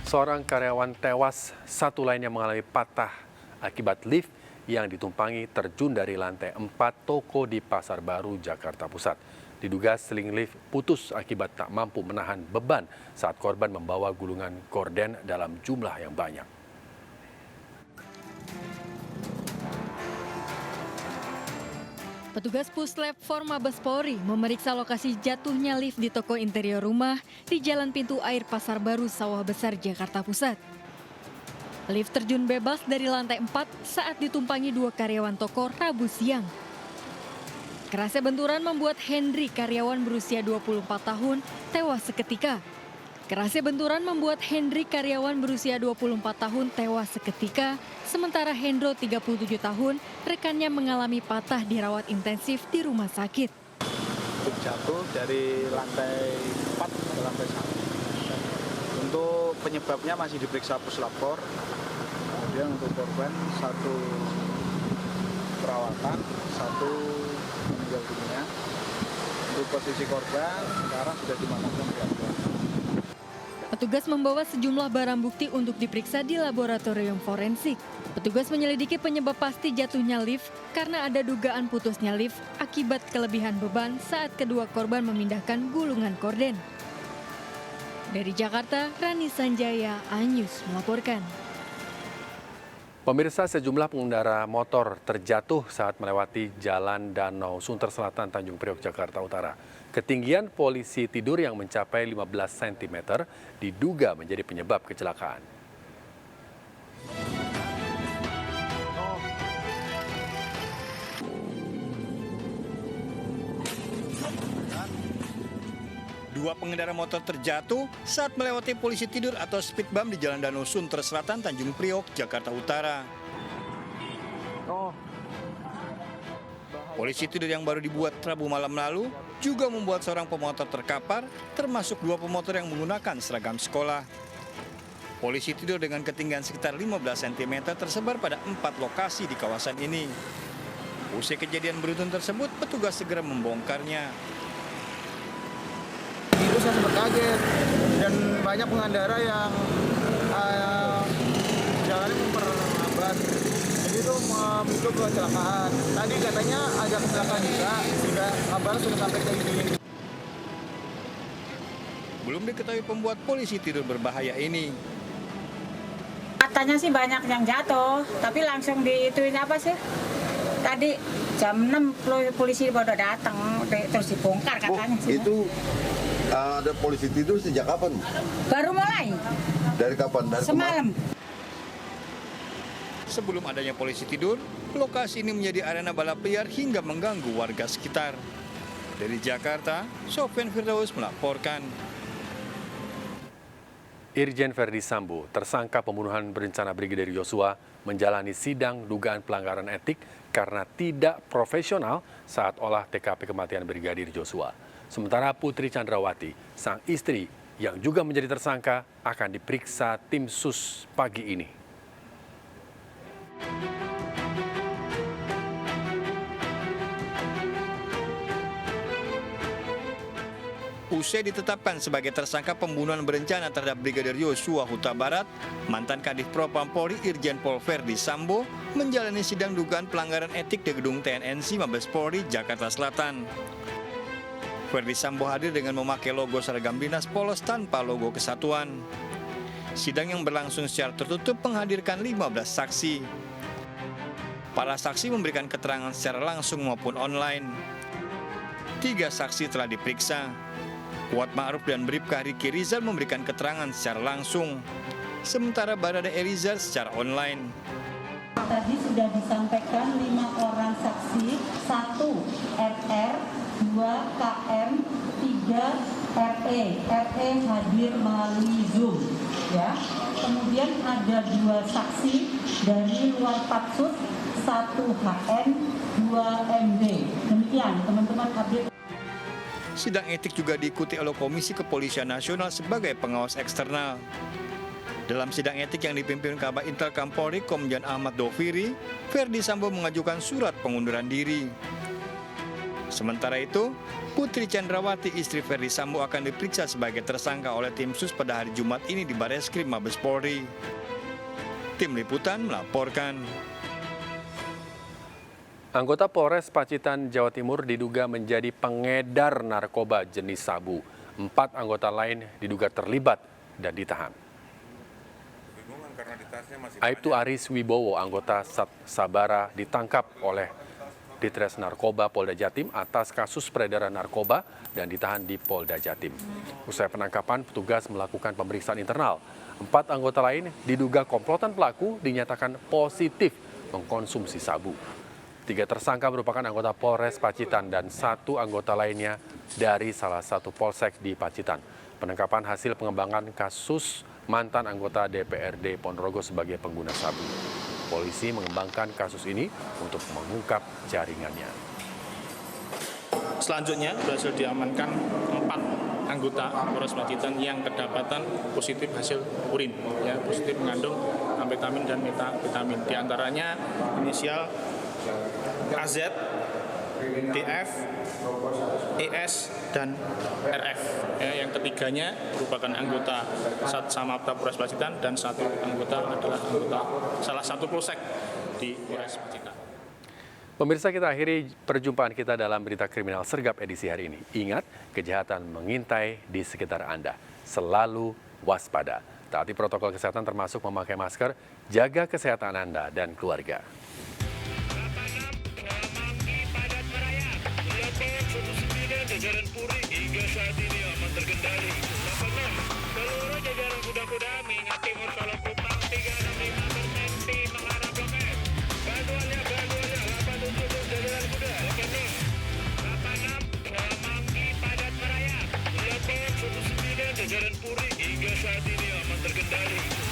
Seorang karyawan tewas, satu lainnya mengalami patah akibat lift yang ditumpangi terjun dari lantai 4 toko di Pasar Baru, Jakarta Pusat. Diduga seling lift putus akibat tak mampu menahan beban saat korban membawa gulungan gorden dalam jumlah yang banyak. Petugas Puslap Forma Mabes Polri memeriksa lokasi jatuhnya lift di toko interior rumah di Jalan Pintu Air Pasar Baru, Sawah Besar, Jakarta Pusat. Lift terjun bebas dari lantai 4 saat ditumpangi dua karyawan toko Rabu siang. Kerasnya benturan membuat Hendri, karyawan berusia 24 tahun, tewas seketika. Kerasnya benturan membuat Hendri, karyawan berusia 24 tahun, tewas seketika, sementara Hendro, 37 tahun, rekannya mengalami patah dirawat intensif di rumah sakit. Jatuh dari lantai 4 ke lantai 1. Untuk penyebabnya masih diperiksa puslapor. Kemudian untuk korban satu perawatan, satu meninggal dunia. Untuk posisi korban sekarang sudah dimakamkan pihak keluarga. Petugas membawa sejumlah barang bukti untuk diperiksa di laboratorium forensik. Petugas menyelidiki penyebab pasti jatuhnya lift karena ada dugaan putusnya lift akibat kelebihan beban saat kedua korban memindahkan gulungan gorden. Dari Jakarta, Rani Sanjaya, Anyus melaporkan. Pemirsa, sejumlah pengendara motor terjatuh saat melewati Jalan Danau Sunter Selatan, Tanjung Priok, Jakarta Utara. Ketinggian polisi tidur yang mencapai 15 cm diduga menjadi penyebab kecelakaan. Dua pengendara motor terjatuh saat melewati polisi tidur atau speed bump di Jalan Danau Sunter Selatan, Tanjung Priok, Jakarta Utara. Polisi tidur yang baru dibuat Rabu malam lalu juga membuat seorang pemotor terkapar, termasuk dua pemotor yang menggunakan seragam sekolah. Polisi tidur dengan ketinggian sekitar 15 cm tersebar pada 4 lokasi di kawasan ini. Usai kejadian beruntun tersebut, petugas segera membongkarnya. Itu saya sempat kaget dan banyak pengendara yang jalannya memperlambat. Jadi itu memicu kecelakaan. Tadi katanya ada kecelakaan juga, sudah kabar sudah sampai ke sini. Belum diketahui pembuat polisi tidur berbahaya ini. Katanya sih banyak yang jatuh, tapi langsung diituin apa sih? Tadi jam 6 polisi baru datang, terus dibongkar katanya. Itu ada polisi tidur sejak kapan? Baru mulai. Dari kapan? Dari semalam. Sebelum adanya polisi tidur, lokasi ini menjadi arena balap liar hingga mengganggu warga sekitar. Dari Jakarta, Sofyan Firdaus melaporkan. Irjen Verdi Sambo, tersangka pembunuhan berencana Brigadir Yosua, menjalani sidang dugaan pelanggaran etik karena tidak profesional saat olah TKP kematian Brigadir Yosua. Sementara Putri Chandrawati, sang istri yang juga menjadi tersangka, akan diperiksa tim sus pagi ini. Usai ditetapkan sebagai tersangka pembunuhan berencana terhadap Brigadir Yosua Huta Barat, mantan Kadif Propam Polri Irjen Pol Verdi Sambo menjalani sidang dugaan pelanggaran etik di gedung TNNC Mabes Polri, Jakarta Selatan. Verdi Sambo hadir dengan memakai logo seragam dinas polos tanpa logo kesatuan. Sidang yang berlangsung secara tertutup menghadirkan 15 saksi. Para saksi memberikan keterangan secara langsung maupun online. 3 saksi telah diperiksa. Kuat Ma'ruf dan Bribka Riki Rizal memberikan keterangan secara langsung. Sementara Barada Eliezer secara online. Tadi sudah disampaikan 5 orang saksi, 1 RR, 2 KM, 3 RE. RE hadir melalui Zoom. Ya. Kemudian ada 2 saksi dari luar Patsus, 1 HN, 2 MD. Demikian teman-teman update. Sidang etik juga diikuti oleh Komisi Kepolisian Nasional sebagai pengawas eksternal. Dalam sidang etik yang dipimpin Kabak Intelkam Polri Komjen Ahmad Doviri, Verdi Sambo mengajukan surat pengunduran diri. Sementara itu, Putri Chandrawati, istri Ferdi Sambo, akan diperiksa sebagai tersangka oleh tim sus pada hari Jumat ini di Bareskrim Mabes Polri. Tim Liputan melaporkan. Anggota Polres Pacitan, Jawa Timur diduga menjadi pengedar narkoba jenis sabu. 4 anggota lain diduga terlibat dan ditahan. Aibtu Aris Wibowo, anggota Sabara, ditangkap oleh Ditres Narkoba Polda Jatim atas kasus peredaran narkoba dan ditahan di Polda Jatim. Usai penangkapan, petugas melakukan pemeriksaan internal. 4 anggota lain diduga komplotan pelaku dinyatakan positif mengkonsumsi sabu. 3 tersangka merupakan anggota Polres Pacitan dan 1 anggota lainnya dari salah satu polsek di Pacitan. Penangkapan hasil pengembangan kasus mantan anggota DPRD Ponorogo sebagai pengguna sabu. Polisi mengembangkan kasus ini untuk mengungkap jaringannya. Selanjutnya berhasil diamankan 4 anggota Polres Pacitan yang kedapatan positif hasil urin, ya, positif mengandung amfetamin dan metavitamin. Di antaranya inisial AZ, DF, ES, dan RF. Ya, yang ketiganya merupakan anggota Satsamapta Polres Pacitan dan 1 anggota adalah anggota salah satu polsek di Polres Pacitan. Pemirsa, kita akhiri perjumpaan kita dalam berita kriminal sergap edisi hari ini. Ingat, kejahatan mengintai di sekitar Anda. Selalu waspada. Taati protokol kesehatan termasuk memakai masker, jaga kesehatan Anda dan keluarga. Jajaran Puri hingga saat ini aman terkendali. 86, seluruh jajaran kuda-kuda mengingat timur Solo Kupang 365 berhenti mengarah Blok M. Bantuannya 87 jajaran kuda. 86, Manggi padat merayap. 89, jajaran Puri hingga saat ini aman terkendali.